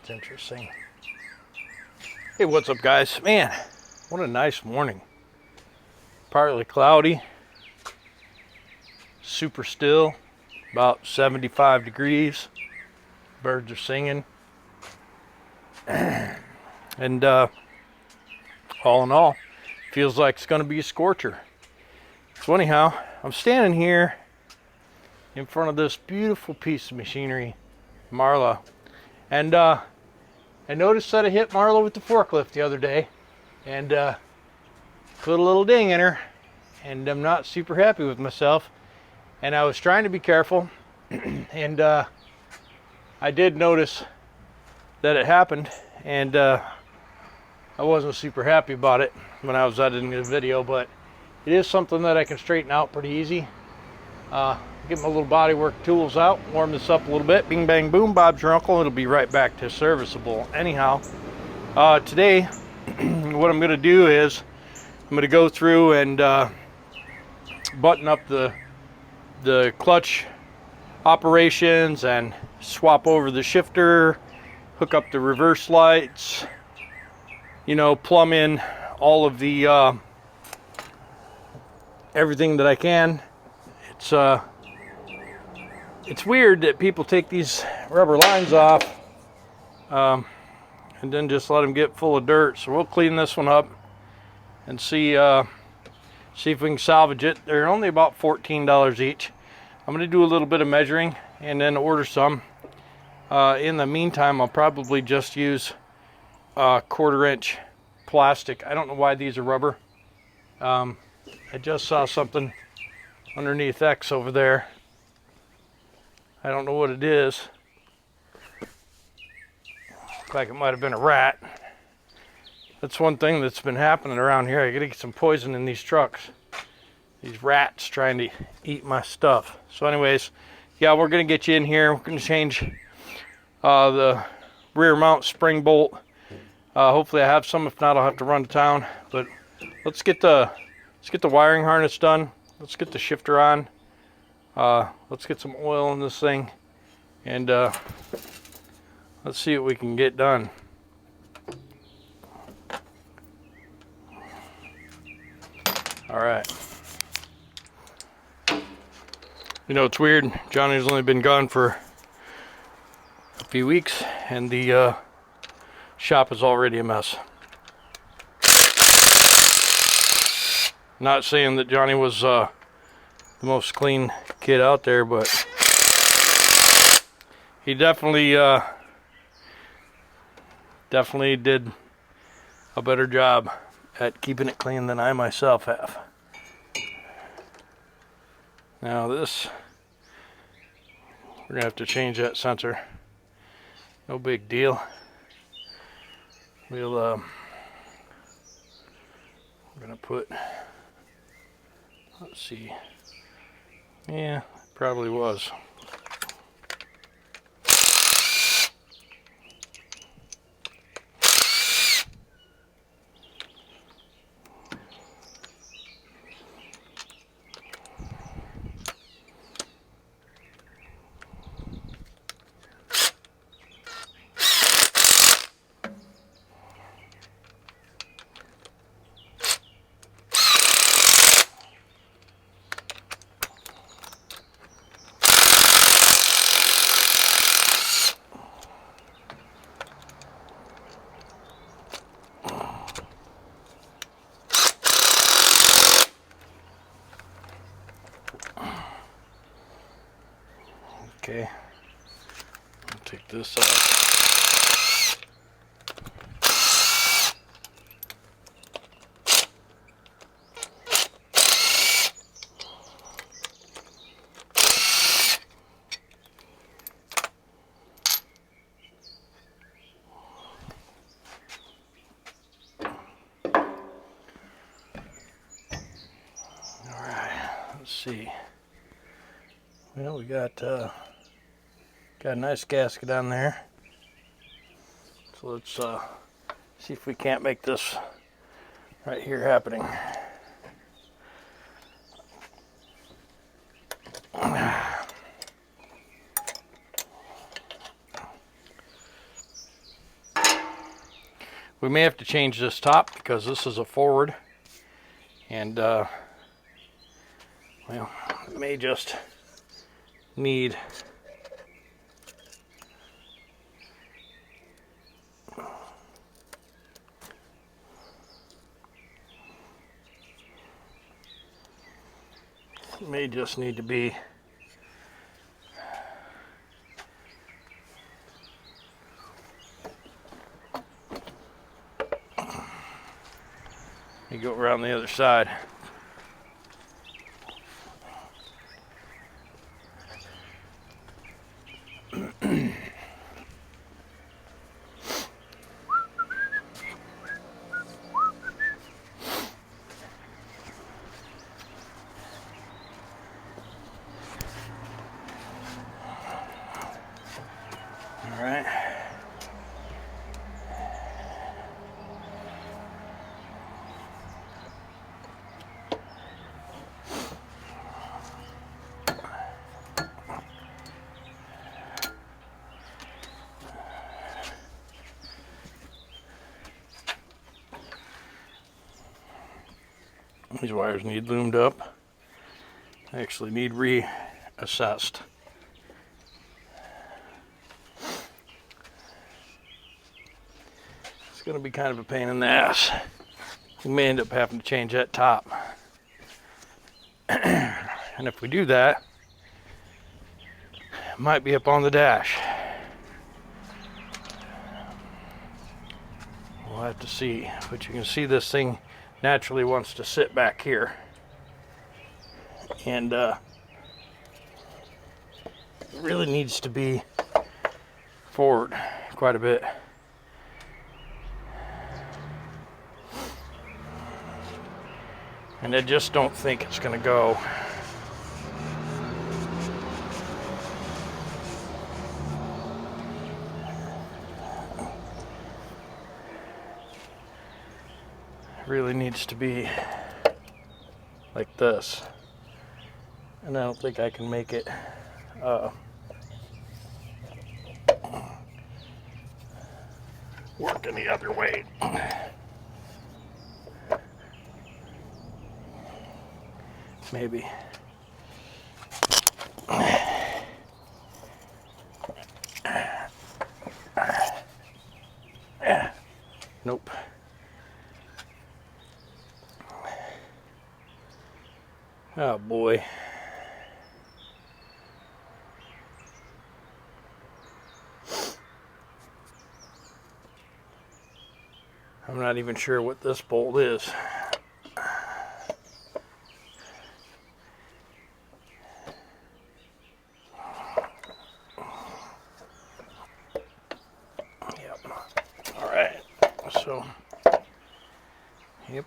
It's interesting. Hey, what's up, guys? Man, what a nice morning. Partly cloudy, super still, about 75 degrees. Birds are singing. And all in all, feels like it's going to be a scorcher. So anyhow, I'm standing here in front of this beautiful piece of machinery, Marla. And I noticed that I hit Marla with the forklift the other day and put a little ding in her, and I'm not super happy with myself. And I was trying to be careful, and I did notice that it happened, and I wasn't super happy about it when I was editing the video, but it is something that I can straighten out pretty easy. Get my little bodywork tools out, warm this up a little bit, bing bang boom, Bob's your uncle. It'll be right back to serviceable. Anyhow, today what I'm going to do is I'm going to go through and button up the clutch operations and swap over the shifter, hook up the reverse lights, you know, plumb in all of the everything that I can. It's weird that people take these rubber lines off and then just let them get full of dirt. So we'll clean this one up and see if we can salvage it. They're only about $14 each. I'm going to do a little bit of measuring and then order some. In the meantime, I'll probably just use 1/4 inch plastic. I don't know why these are rubber. I just saw something underneath X over there. I don't know what it is. Looks like it might have been a rat. That's one thing that's been happening around here. I gotta get some poison in these trucks. These rats trying to eat my stuff. So anyways, yeah, we're gonna get you in here. We're gonna change the rear mount spring bolt. Hopefully I have some. If not, I'll have to run to town. But let's get the wiring harness done. Let's get the shifter on. Let's get some oil in this thing, and let's see what we can get done. All right. You know, it's weird. Johnny's only been gone for a few weeks, and the shop is already a mess. Not saying that Johnny was the most clean kid out there, but he definitely did a better job at keeping it clean than I myself have. Now this, we're gonna have to change that sensor. No big deal. We're gonna put, let's see. Yeah, probably was. Okay, I'll take this off. All right, let's see. Well, we got a nice gasket on there. So let's see if we can't make this right here happening. We may have to change this top because this is a forward, and well, it may just need to be you go around the other side. All right. These wires need loomed up. They actually need reassessed. It's going to be kind of a pain in the ass. We may end up having to change that top. And if we do that, it might be up on the dash. We'll have to see. But you can see this thing naturally wants to sit back here, and it really needs to be forward quite a bit. And I just don't think it's going to go. Really needs to be like this, and I don't think I can make it work any other way. Maybe. Nope. Oh boy. I'm not even sure what this bolt is. Yep. All right. So, yep.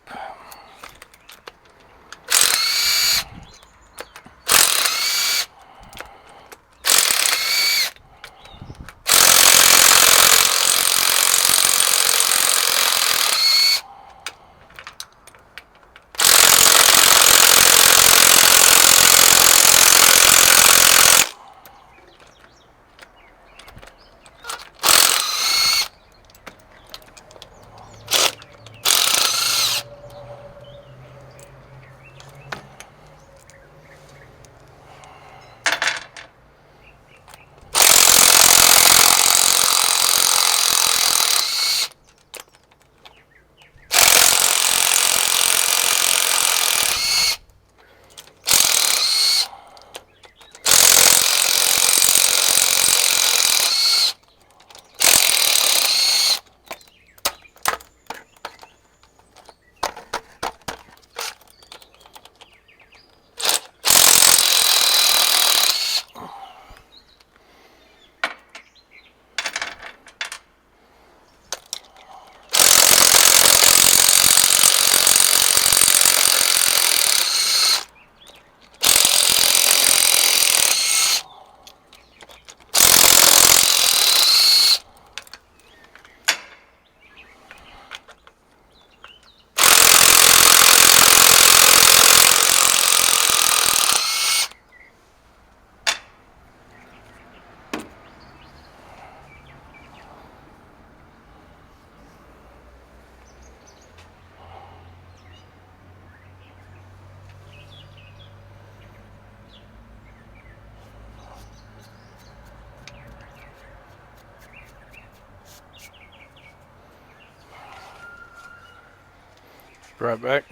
Right back.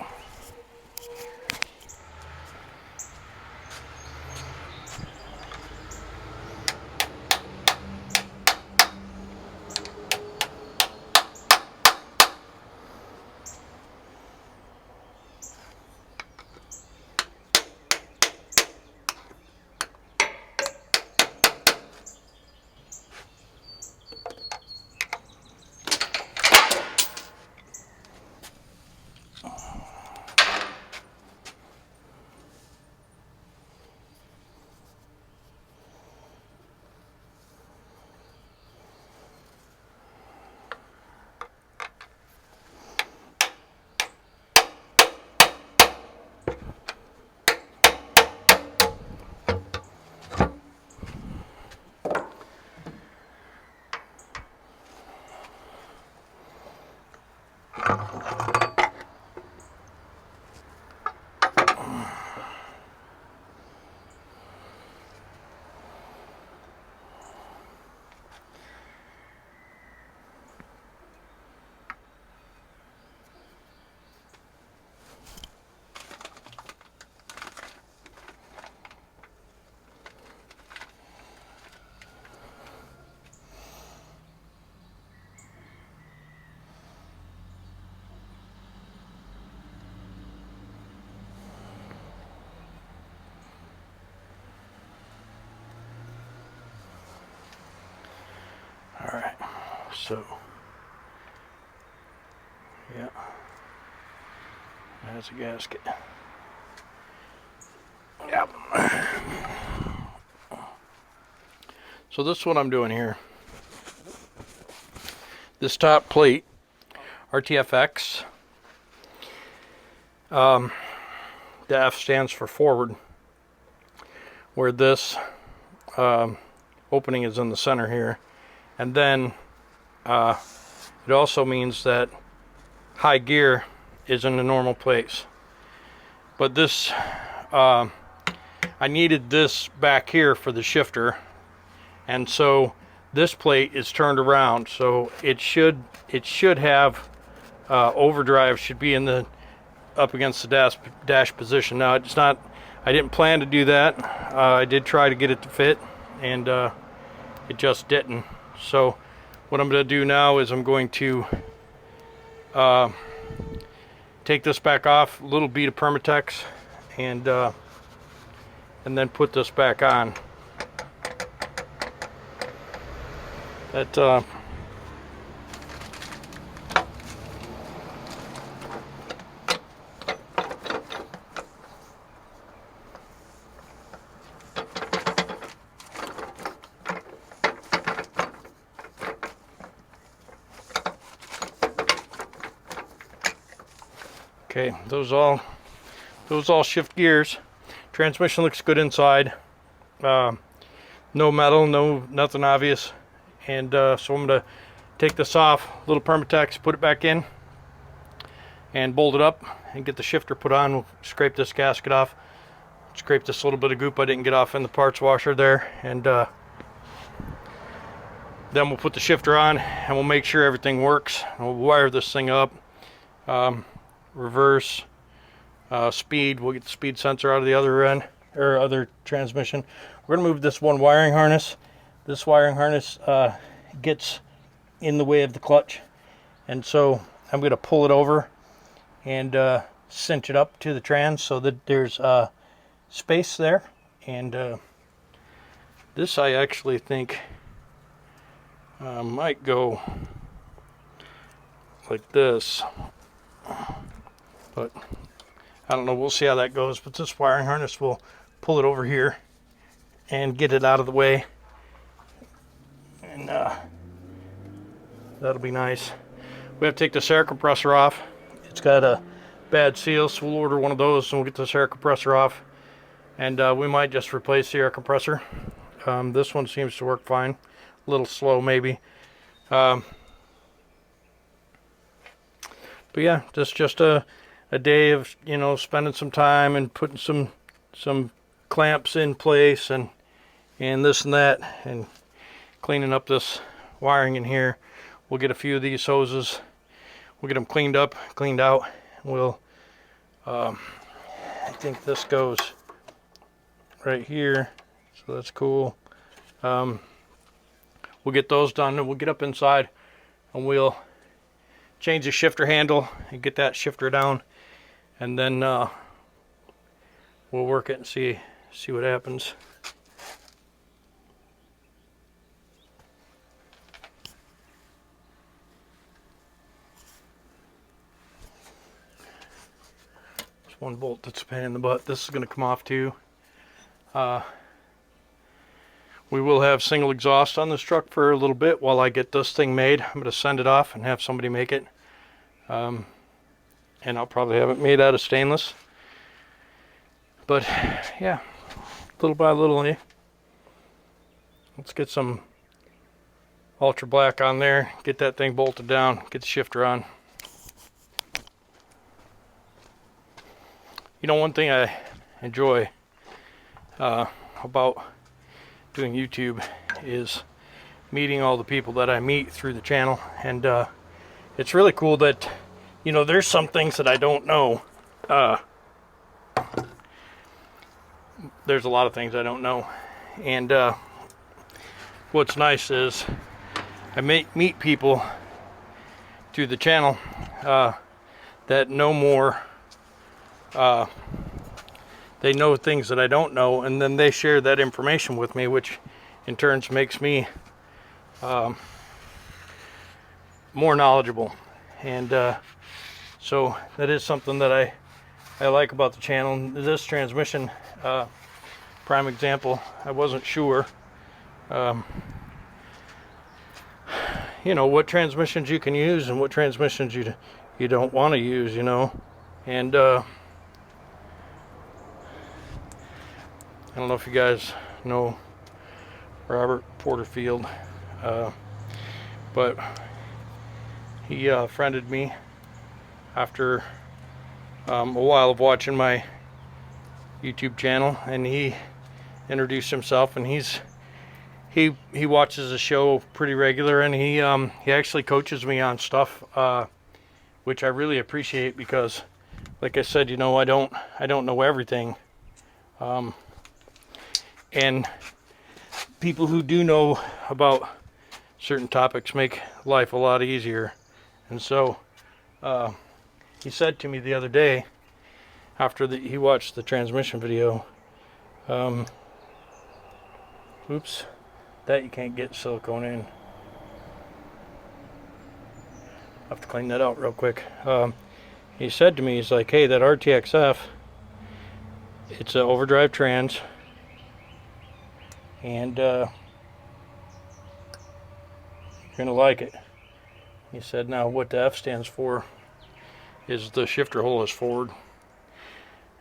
All right, so yeah, that's a gasket. Yep. So this is what I'm doing here. This top plate, RTFX, the F stands for forward, where this opening is in the center here. And then it also means that high gear is in the normal place. But this, I needed this back here for the shifter, and so this plate is turned around, so it should have overdrive should be in the up against the dash position. Now it's not. I didn't plan to do that. I did try to get it to fit, and it just didn't. So what I'm going to do now is I'm going to take this back off, a little bead of Permatex, and then put this back on. That okay, those all shift gears. Transmission looks good inside. No metal, nothing obvious. And so I'm going to take this off, a little Permatex, put it back in, and bolt it up, and get the shifter put on. We'll scrape this gasket off, scrape this little bit of goop I didn't get off in the parts washer there, and then we'll put the shifter on, and we'll make sure everything works. And we'll wire this thing up. Reverse, speed. We'll get the speed sensor out of the other end, or other transmission. We're going to move this one wiring harness. This wiring harness gets in the way of the clutch, and so I'm going to pull it over and cinch it up to the trans so that there's space there. And this I actually think might go like this, but I don't know. We'll see how that goes. But this wiring harness will pull it over here and get it out of the way, and that'll be nice. We have to take this air compressor off. It's got a bad seal, so we'll order one of those and we'll get this air compressor off, and we might just replace the air compressor. This one seems to work fine. A little slow maybe. But yeah, just a day of, you know, spending some time and putting some clamps in place and this and that, and cleaning up this wiring in here. We'll get a few of these hoses, we'll get them cleaned up, cleaned out. We'll, I think this goes right here, so that's cool. We'll get those done, and we'll get up inside and we'll change the shifter handle and get that shifter down, and then we'll work it and see what happens. There's one bolt that's a pain in the butt. This is going to come off too. We will have single exhaust on this truck for a little bit while I get this thing made. I'm going to send it off and have somebody make it. And I'll probably have it made out of stainless. But yeah, little by little, eh? Let's get some ultra black on there, get that thing bolted down, get the shifter on. You know, one thing I enjoy about doing YouTube is meeting all the people that I meet through the channel, and it's really cool that, you know, there's some things that I don't know. There's a lot of things I don't know, and what's nice is I meet people through the channel that know more. They know things that I don't know, and then they share that information with me, which in turn makes me more knowledgeable. And so that is something that I like about the channel. This transmission, prime example, I wasn't sure you know, what transmissions you can use and what transmissions you don't want to use, you know. And I don't know if you guys know Robert Porterfield, but he friended me after a while of watching my YouTube channel, and he introduced himself, and he watches the show pretty regular, and he actually coaches me on stuff, which I really appreciate, because like I said, you know, I don't know everything. And people who do know about certain topics make life a lot easier. And so he said to me the other day, after he watched the transmission video, oops, that you can't get silicone in. I'll have to clean that out real quick. He said to me, he's like, hey, that RTXF, it's an overdrive trans, and you're gonna like it. He said, now what the F stands for is the shifter hole is forward,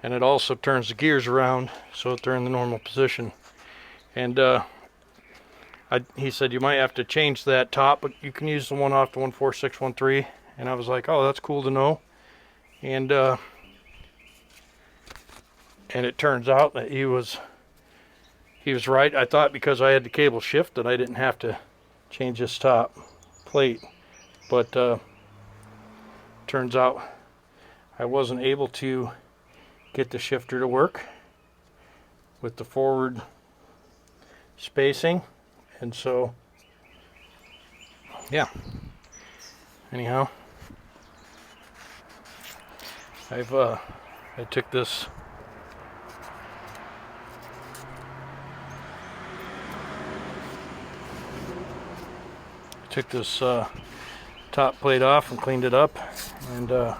and it also turns the gears around so that they're in the normal position. And he said you might have to change that top, but you can use the one off the 14613. And I was like, oh, that's cool to know. And it turns out that he was right. I thought because I had the cable shift that I didn't have to change this top plate, but turns out I wasn't able to get the shifter to work with the forward spacing, and so yeah, anyhow, I took this top plate off and cleaned it up, and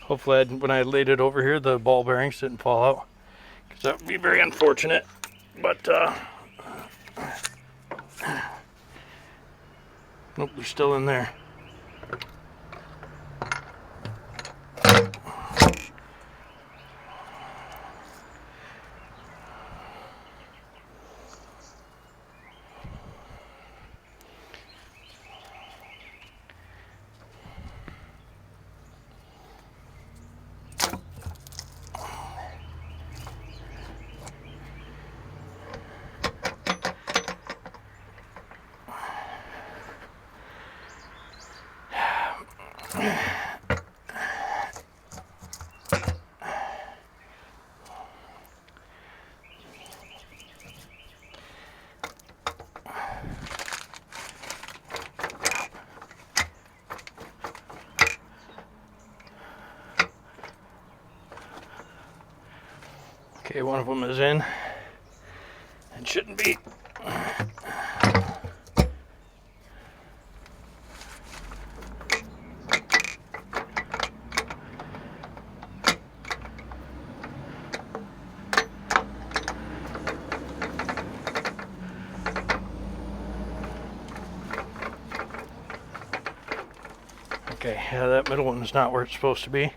hopefully when I laid it over here the ball bearings didn't fall out, because that would be very unfortunate. But nope, they're still in there. Okay, one of them is in. It shouldn't be. Okay, yeah, that middle one is not where it's supposed to be.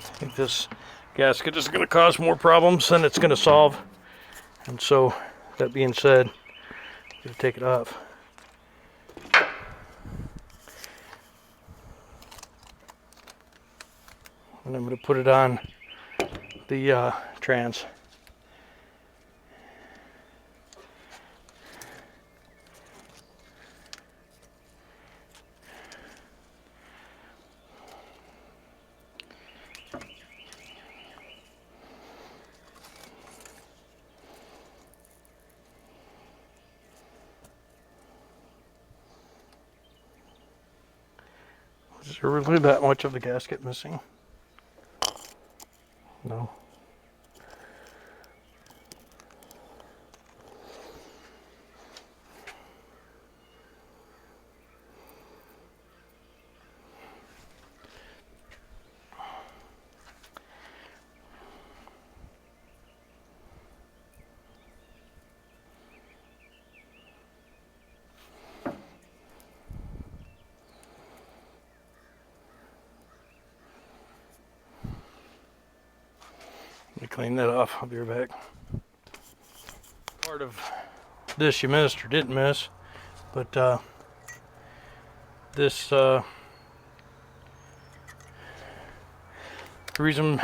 I think this gasket is going to cause more problems than it's going to solve. And so, that being said, I'm going to take it off. And I'm going to put it on the trans. Is there really that much of the gasket missing? No. Let me clean that off. I'll be right back. Part of this you missed or didn't miss, but this the reason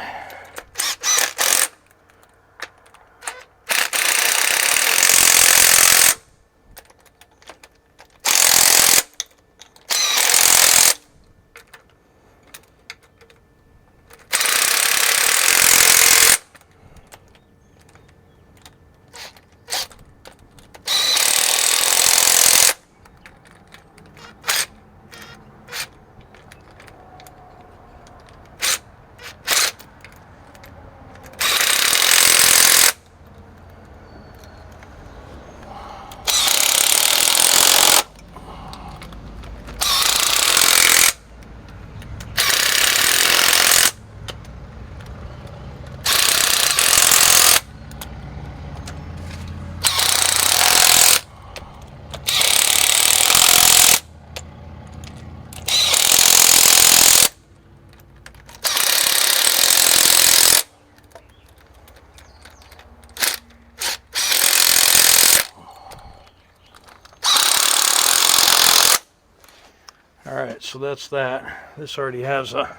Alright, so that's that. This already has a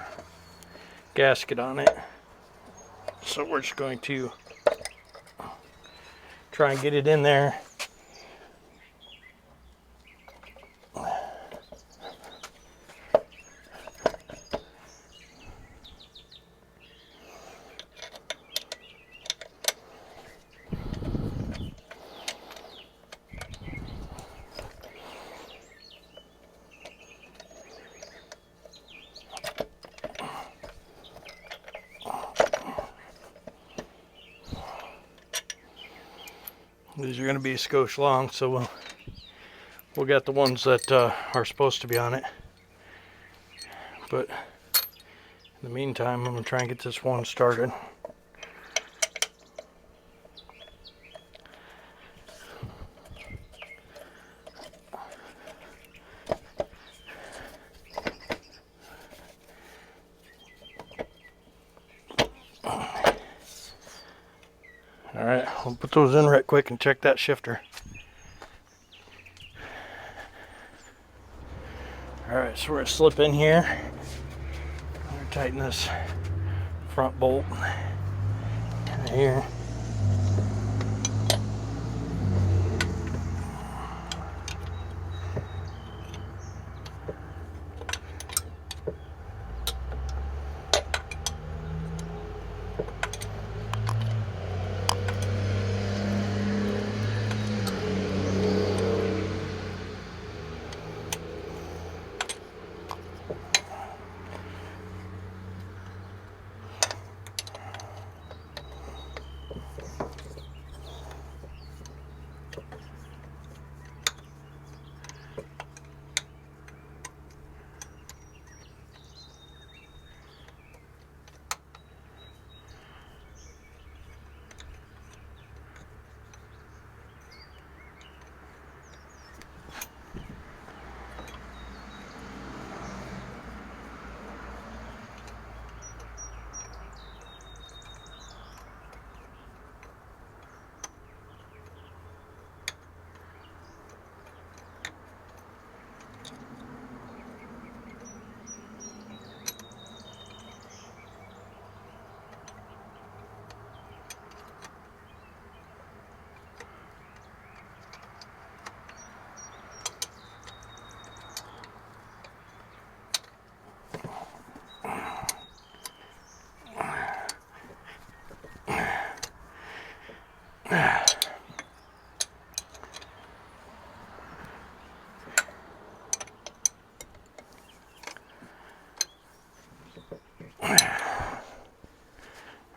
gasket on it. So we're just going to try and get it in there. These are going to be a skosh long, so we'll get the ones that are supposed to be on it. But in the meantime, I'm going to try and get this one started. All right, we'll put those in right quick and check that shifter. All right, so we're gonna slip in here. We're gonna tighten this front bolt right here.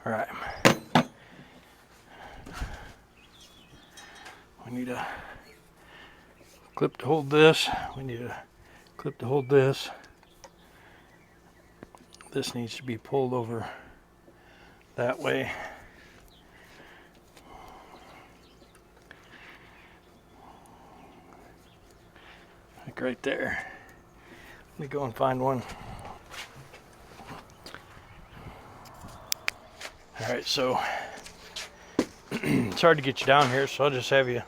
All right. We need a clip to hold this. We need a clip to hold this. This needs to be pulled over that way. Like right there. Let me go and find one. All right, so it's hard to get you down here, so I'll just have you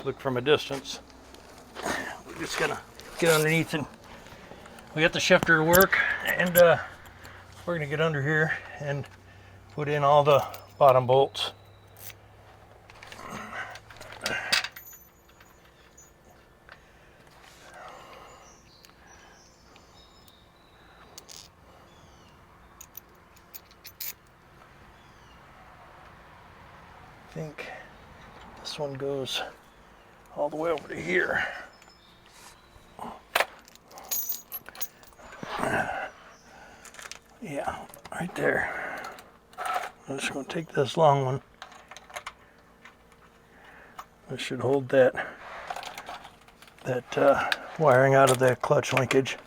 look from a distance. We're just gonna get underneath and we got the shifter to work, and we're gonna get under here and put in all the bottom bolts. I think this one goes all the way over to here. Yeah, right there. I'm just going to take this long one. This should hold that wiring out of the clutch linkage.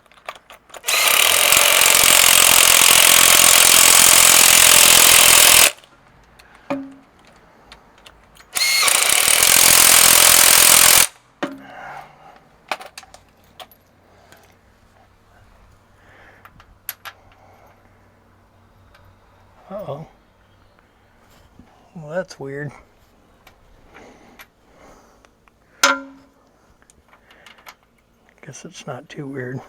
Uh-oh. Well, that's weird. Guess it's not too weird.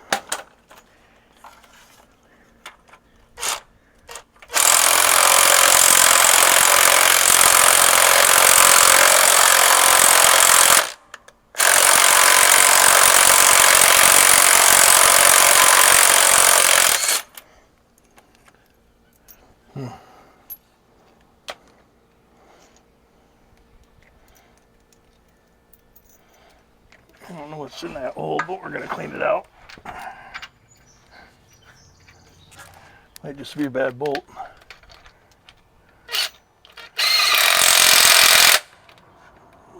I don't know what's in that hole, but we're going to clean it out. Might just be a bad bolt.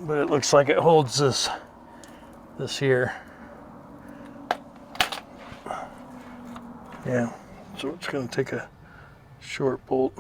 But it looks like it holds this here. Yeah, so it's going to take a short bolt.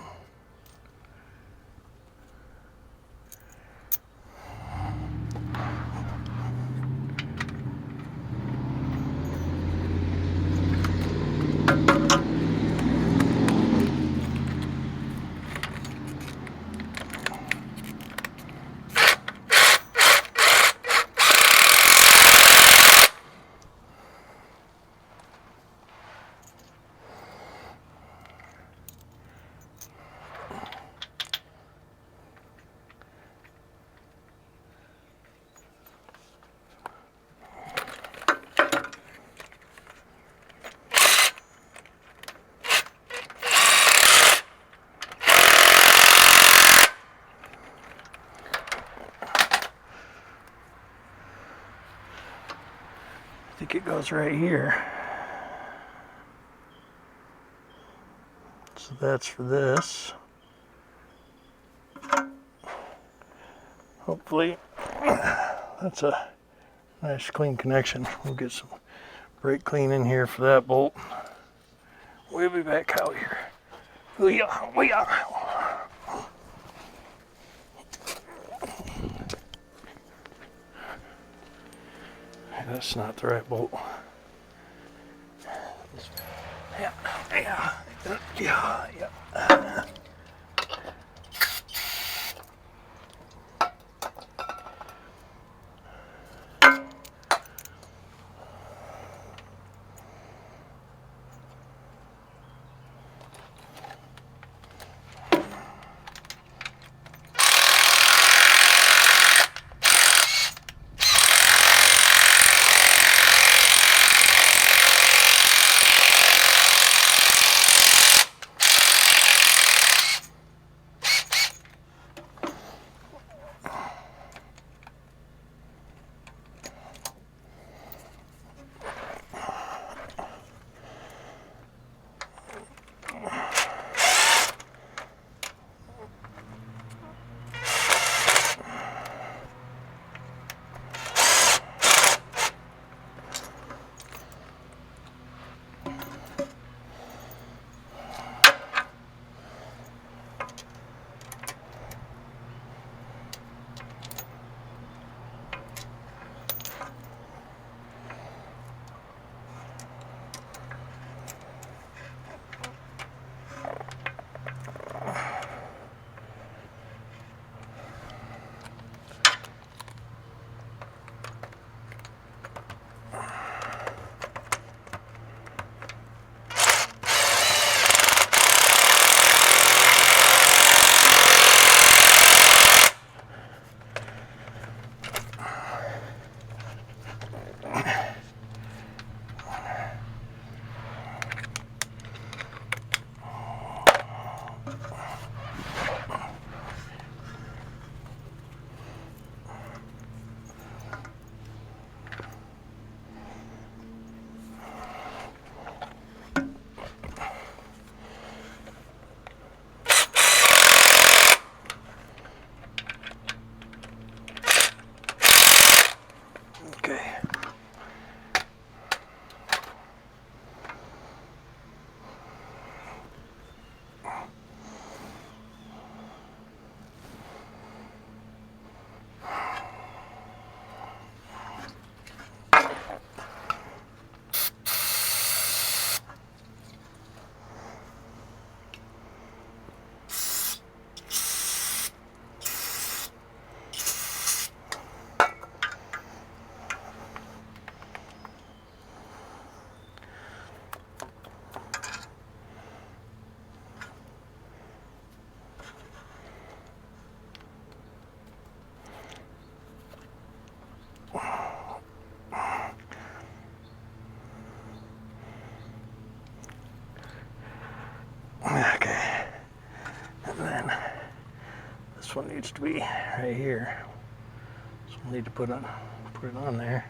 I think it goes right here. So that's for this. Hopefully that's a nice clean connection. We'll get some brake clean in here for that bolt. We'll be back out here. We are. That's not the right bolt. Yeah. Okay, and then this one needs to be right here. So we'll need to put it on there.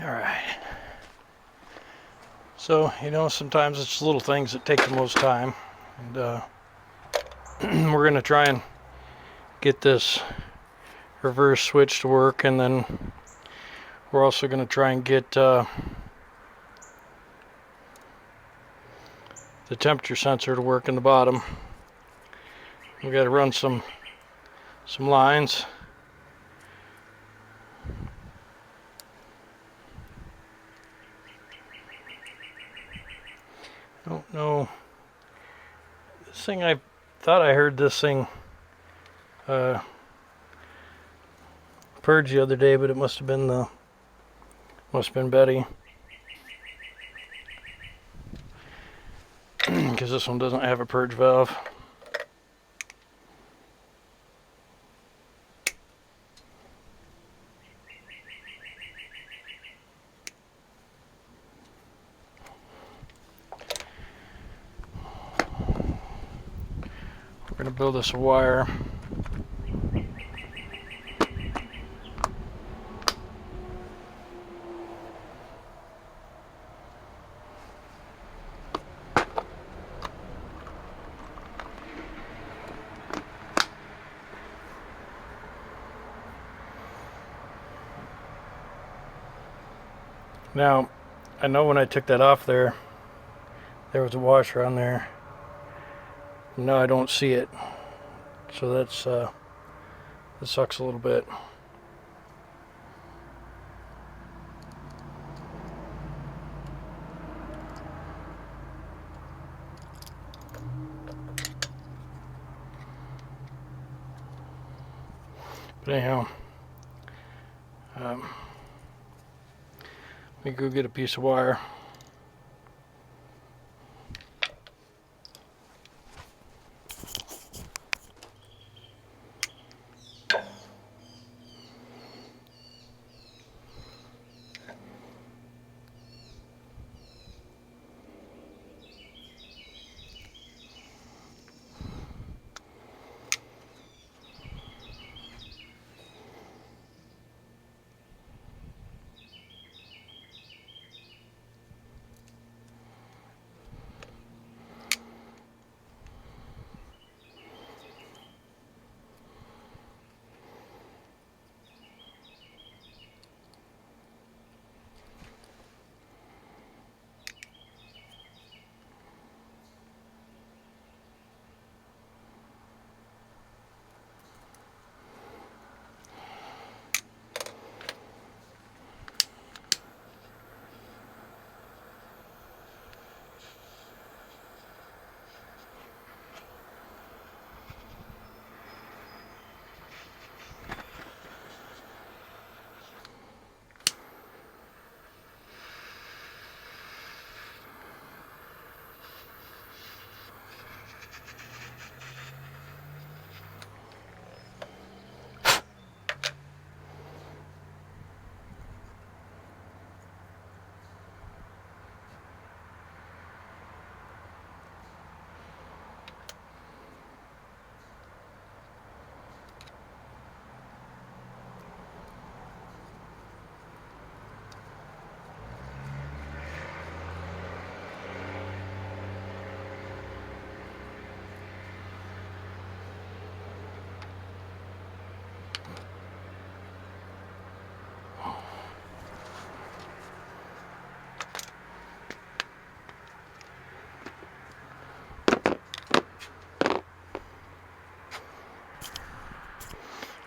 All right. So, you know, sometimes it's little things that take the most time. And we're going to try and get this reverse switch to work, and then we're also going to try and get the temperature sensor to work in the bottom. We got to run some lines. I don't know. This thing, I thought I heard this thing purge the other day, but it must have been Betty, because this one doesn't have a purge valve. We're going to build us a wire. Now, I know when I took that off there was a washer on there. Now I don't see it, so that's that sucks a little bit. But anyhow, let me go get a piece of wire.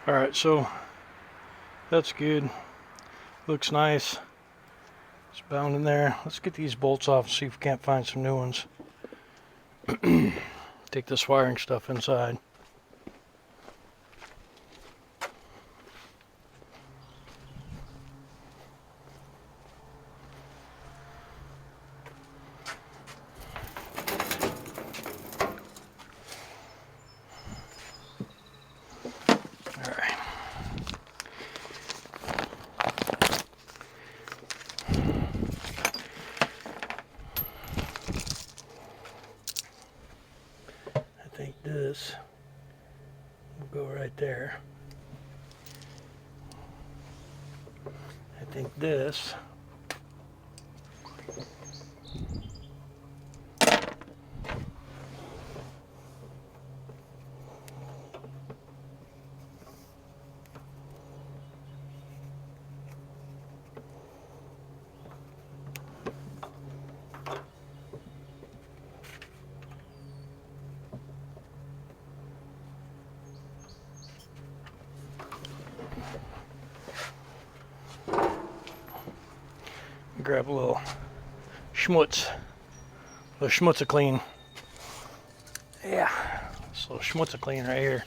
Alright, so that's good. Looks nice. It's bound in there. Let's get these bolts off and see if we can't find some new ones. Take this wiring stuff inside. This will go right there. I think this Grab a little schmutz, a schmutz clean. Yeah, this little schmutz clean right here.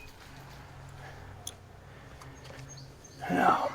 Now,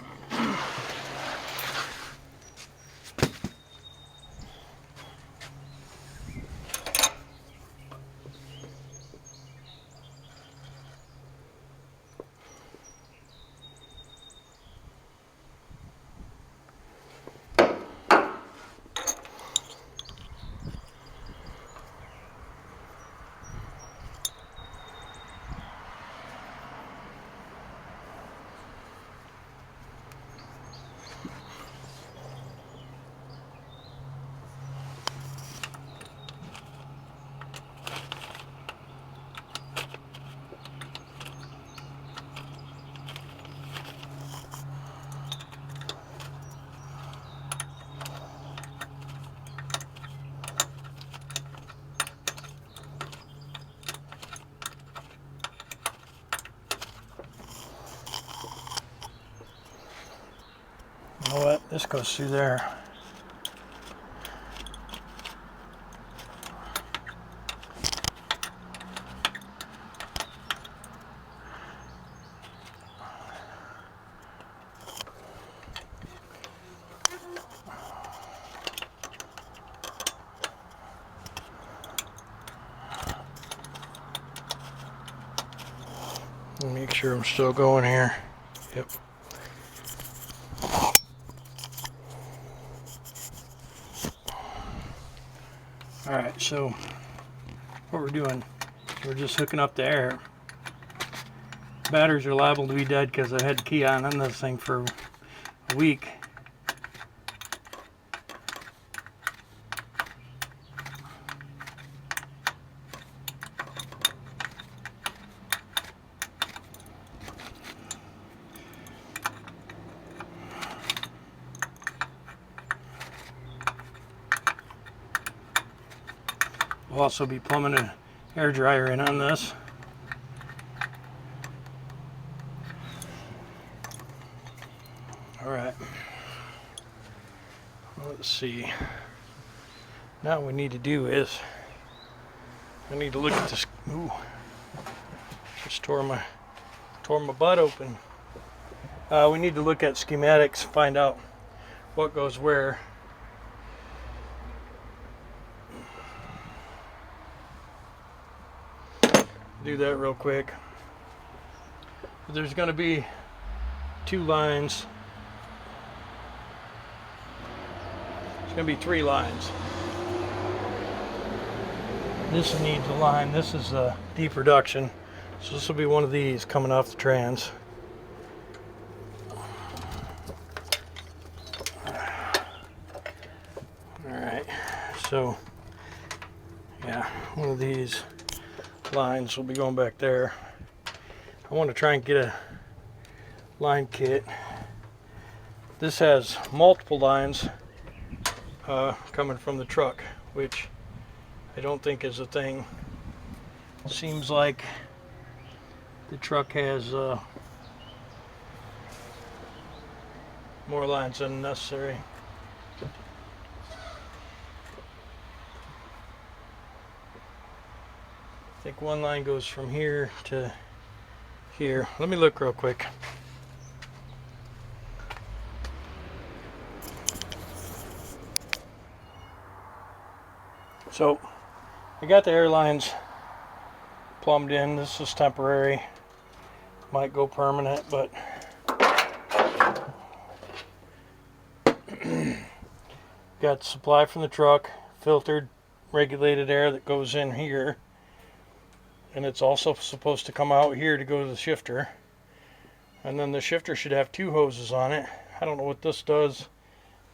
you know what? This goes through there. Make sure I'm still going here. Yep. Alright, so what we're doing, we're just hooking up the air. Batteries are liable to be dead because I had the key on this thing for a week. We'll also be plumbing an air dryer in on this. Alright. Let's see. Now what we need to do is, I need to look at this. Ooh. Just tore my butt open. We need to look at schematics, find out what goes where. Do that real quick. There's going to be 2 lines. There's going to be 3 lines. This needs a line. This is a deep reduction. So this will be one of these coming off the trans. Alright, so yeah, one of these lines will be going back there. I want to try and get a line kit. This has multiple lines coming from the truck, which I don't think is a thing. Seems like the truck has more lines than necessary. I think one line goes from here to here. Let me look real quick. So I got the air lines plumbed in. This is temporary. Might go permanent, but got supply from the truck, filtered, regulated air that goes in here. And it's also supposed to come out here to go to the shifter. And then the shifter should have 2 hoses on it. I don't know what this does.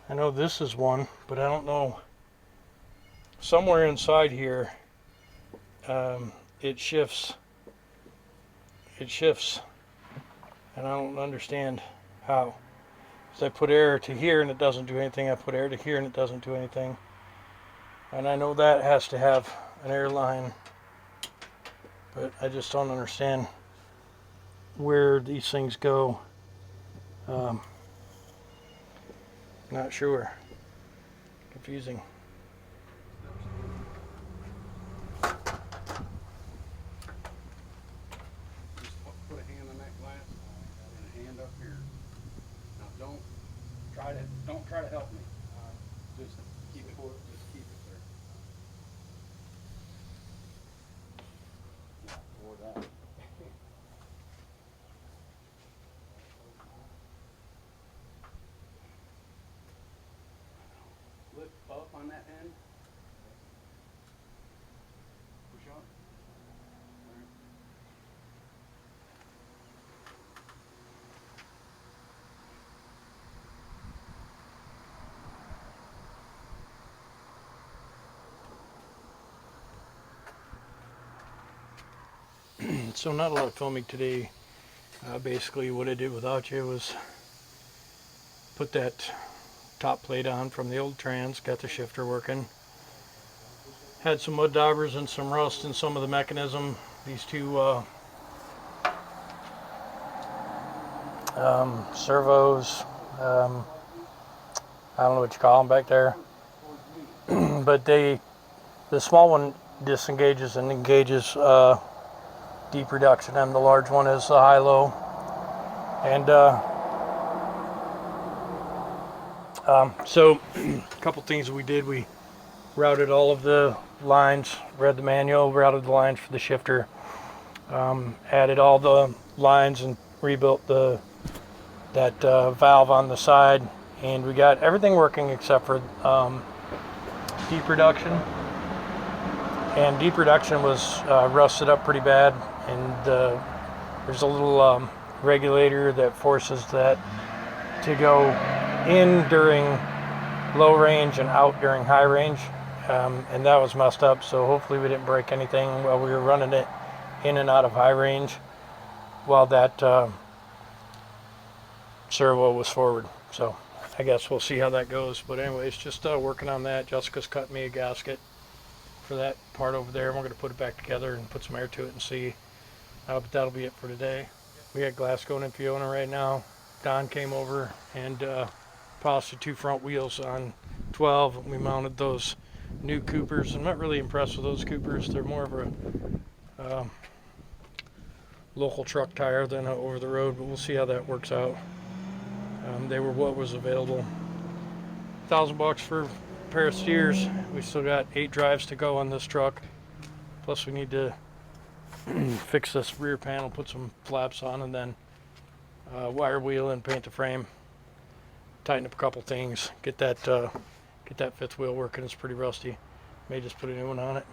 I know this is one, but I don't know somewhere inside here, it shifts. It shifts, and I don't understand how. So I put air to here and it doesn't do anything. I put air to here and it doesn't do anything. And I know that has to have an air line, but I just don't understand where these things go. Not sure. Confusing. Just put a hand on that glass and a hand up here. Now don't try to help me. Just keep it there. Yeah, or that. Lift up on that end. Push up. So not a lot of filming today. Basically what I did without you was put that top plate on from the old trans, got the shifter working. Had some mud daubers and some rust in some of the mechanism. These two servos, I don't know what you call them back there, but the small one disengages and engages deep reduction, and the large one is the high-low. And so a couple things we did: we routed all of the lines, read the manual, routed the lines for the shifter, added all the lines and rebuilt that valve on the side, and we got everything working except for deep reduction. And deep reduction was rusted up pretty bad, and there's a little regulator that forces that to go in during low range and out during high range, and that was messed up. So hopefully we didn't break anything while we were running it in and out of high range while that servo was forward. So I guess we'll see how that goes. But anyways, just working on that. Jessica's cut me a gasket for that part over there. We're going to put it back together and put some air to it and see. But that'll be it for today. We got glass going in Fiona right now. Don came over and polished the two front wheels on 12. We mounted those new Coopers. I'm not really impressed with those Coopers. They're more of a local truck tire than over the road, but we'll see how that works out. They were what was available. $1,000 for a pair of steers. We still got 8 drives to go on this truck. Plus we need to fix this rear panel, put some flaps on, and then wire wheel and paint the frame. Tighten up a couple things. Get that fifth wheel working. It's pretty rusty. May just put a new one on it.